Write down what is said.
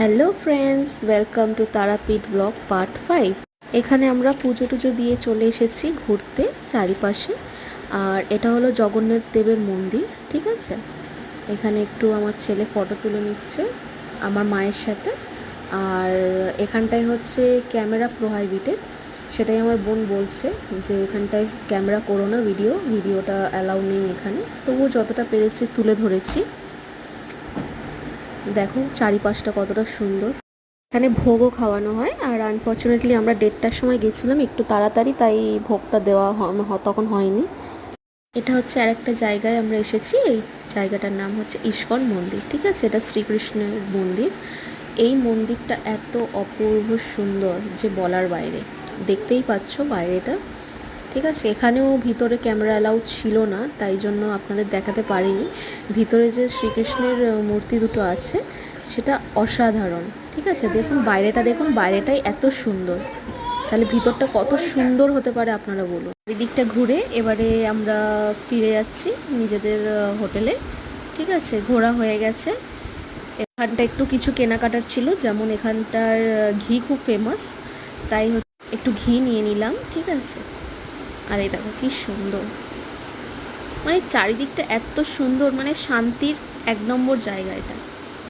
Hello friends, welcome to Tarapith blog part 5। এখানে আমরা পুজো টুজো দিয়ে চলে এসেছি ঘুরতে চারিপাশে। আর এটা হলো জগন্নাথ দেবের মন্দির, ঠিক আছে। এখানে একটু আমার ছেলে ফটো তুলে নিচ্ছে আমার মায়ের সাথে। আর এখানটায় হচ্ছে ক্যামেরা প্রোহাইবিটেড, সেটাই আমার বোন বলছে যে এখানটায় ক্যামেরা করো না, ভিডিওটা অ্যালাউ নেই এখানে। তবুও যতটা পেরেছি তুলে ধরেছি। দেখো চারিপাশটা কতটা সুন্দর। এখানে ভোগও খাওয়ানো হয়। আর আনফর্চুনেটলি আমরা 1:30টার সময় গেছিলাম, একটু তাড়াতাড়ি, তাই ভোগটা দেওয়া তখন হয়নি। এটা হচ্ছে আরেকটা জায়গায় আমরা এসেছি। এই জায়গাটার নাম হচ্ছে ইস্কন মন্দির, ঠিক আছে। এটা শ্রীকৃষ্ণের মন্দির। এই মন্দিরটা এত অপূর্ব সুন্দর যে বলার বাইরে। দেখতেই পাচ্ছ বাইরেটা, ঠিক আছে। এখানেও ভিতরে ক্যামেরা অ্যালাউ ছিল না, তাই জন্য আপনাদের দেখাতে পারিনি। ভিতরে যে শ্রীকৃষ্ণের মূর্তি দুটো আছে সেটা অসাধারণ, ঠিক আছে। দেখুন বাইরেটা, দেখুন বাইরেটাই এত সুন্দর, তাহলে ভিতরটা কত সুন্দর হতে পারে আপনারা বলুন। এই দিকটা ঘুরে এবারে আমরা ফিরে যাচ্ছি নিজেদের হোটেলে, ঠিক আছে। ঘোরা হয়ে গেছে। এখানটা একটু কিছু কেনাকাটার ছিল, যেমন এখানটার ঘি খুব ফেমাস, তাই একটু ঘি নিয়ে নিলাম, ঠিক আছে। আর এই দেখো কি সুন্দর, মানে চারিদিকটা এত সুন্দর, মানে শান্তির 1 নম্বর জায়গা এটা।